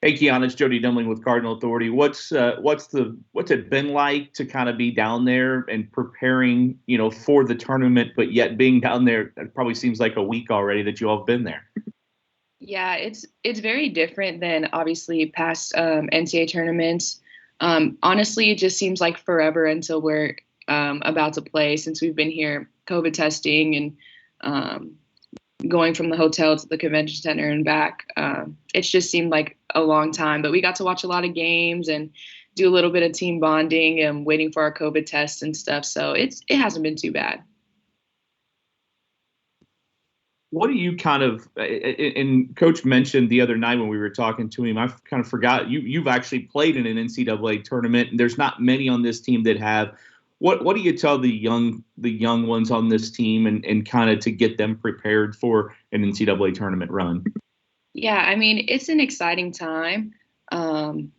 Hey, Kianna, it's Jody Demling with Cardinal Authority. What's it been like to kind of be down there and preparing, for the tournament, but yet being down there? It probably seems like a week already that you all have been there. Yeah, it's very different than obviously past NCAA tournaments. Honestly, it just seems like forever until we're about to play since we've been here COVID testing and um, going from the hotel to the convention center and back. It's just seemed like a long time, but we got to watch a lot of games and do a little bit of team bonding and waiting for our COVID tests and stuff. So it hasn't been too bad. What do you kind of, and Coach mentioned the other night when we were talking to him, I kind of forgot you've actually played in an NCAA tournament, and there's not many on this team that have. What do you tell the young ones on this team and kind of to get them prepared for an NCAA tournament run? Yeah, I mean, it's an exciting time. Um,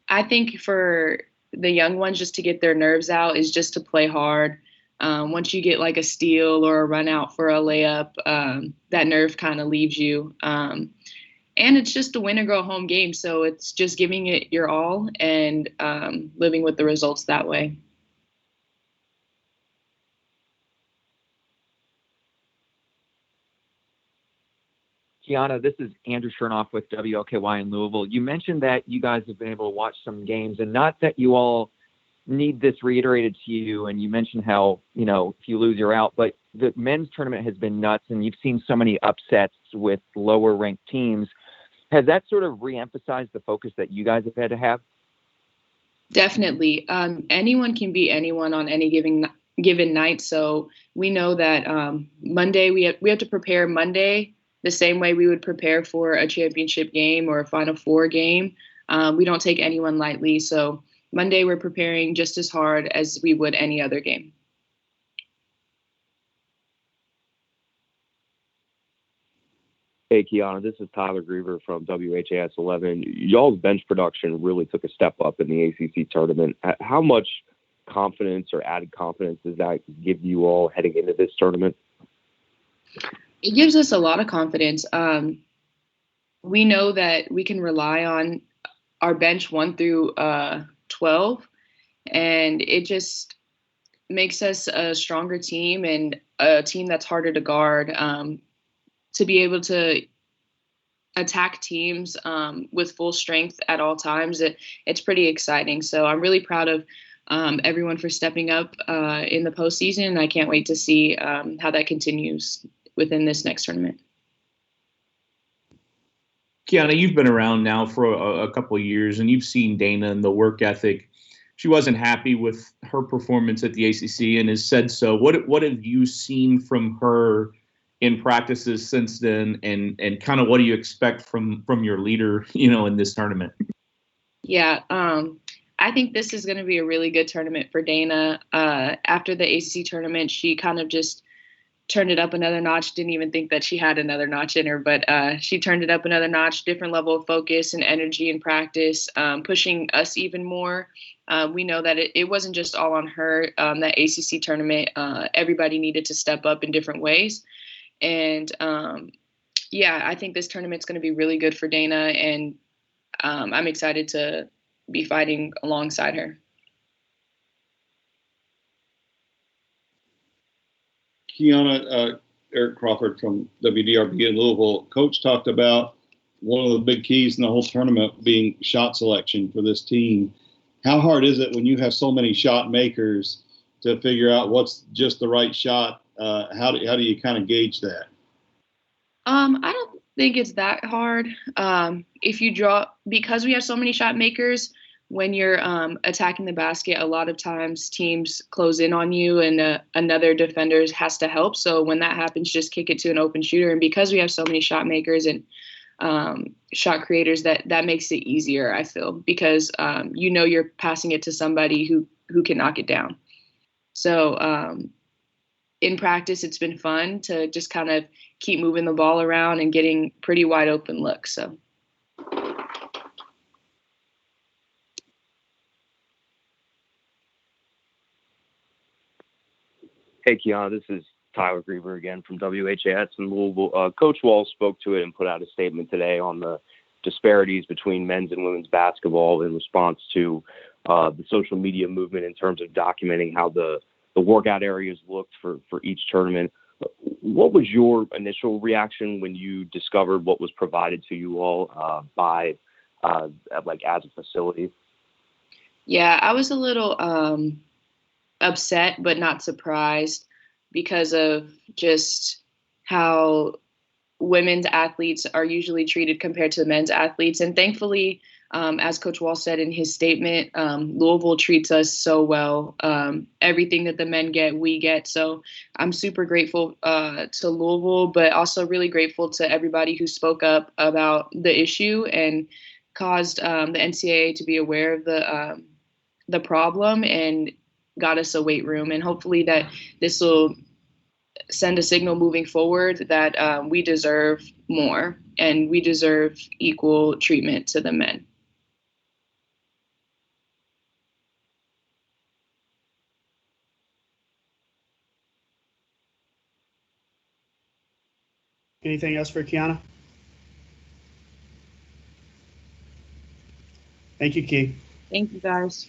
I think for the young ones, just to get their nerves out is just to play hard. Once you get like a steal or a run out for a layup, that nerve kind of leaves you. And it's just a win or go home game. So it's just giving it your all and living with the results that way. Kianna, this is Andrew Chernoff with WLKY in Louisville. You mentioned that you guys have been able to watch some games, and not that you all need this reiterated to you, and you mentioned how, if you lose, you're out, but the men's tournament has been nuts, and you've seen so many upsets with lower-ranked teams. Has that sort of reemphasized the focus that you guys have had to have? Definitely. Anyone can beat anyone on any given night. So we know that Monday we have to prepare Monday the same way we would prepare for a championship game or a Final Four game. We don't take anyone lightly. So Monday we're preparing just as hard as we would any other game. Hey, Kianna, this is Tyler Griever from WHAS 11. Y'all's bench production really took a step up in the ACC tournament. How much confidence or added confidence does that give you all heading into this tournament? It gives us a lot of confidence. We know that we can rely on our bench 1 through 12, and it just makes us a stronger team and a team that's harder to guard. To be able to attack teams with full strength at all times, it's pretty exciting. So I'm really proud of everyone for stepping up in the postseason, and I can't wait to see how that continues within this next tournament. Kianna, you've been around now for a couple of years, and you've seen Dana and the work ethic. She wasn't happy with her performance at the ACC and has said so. What have you seen from her in practices since then, and kind of what do you expect from your leader, in this tournament? Yeah, I think this is going to be a really good tournament for Dana. After the ACC tournament, she kind of just turned it up another notch. Didn't even think that she had another notch in her, but she turned it up another notch, different level of focus and energy in practice, pushing us even more. We know that it wasn't just all on her. That ACC tournament, everybody needed to step up in different ways. And I think this tournament's going to be really good for Dana, and I'm excited to be fighting alongside her. Kianna, Eric Crawford from WDRB in Louisville. Coach talked about one of the big keys in the whole tournament being shot selection for this team. How hard is it when you have so many shot makers to figure out what's just the right shot? How do you kind of gauge that? I don't think it's that hard. If you draw, because we have so many shot makers, when you're attacking the basket, a lot of times teams close in on you and another defender has to help. So when that happens, just kick it to an open shooter. And because we have so many shot makers and shot creators, that makes it easier, I feel, because you're passing it to somebody who can knock it down. So in practice, it's been fun to just kind of keep moving the ball around and getting pretty wide open looks. So. Hey, Kianna, this is Tyler Griever again from WHAS in Louisville. Coach Wall spoke to it and put out a statement today on the disparities between men's and women's basketball in response to the social media movement in terms of documenting how the workout areas looked for each tournament. What was your initial reaction when you discovered what was provided to you all by as a facility? Yeah, I was a little upset, but not surprised because of just how women's athletes are usually treated compared to men's athletes. And thankfully, as Coach Wall said in his statement, Louisville treats us so well. Everything that the men get, we get. So I'm super grateful to Louisville, but also really grateful to everybody who spoke up about the issue and caused the NCAA to be aware of the problem and got us a weight room. And hopefully that this will send a signal moving forward that we deserve more and we deserve equal treatment to the men. Anything else for Kianna? Thank you, Key. Thank you, guys.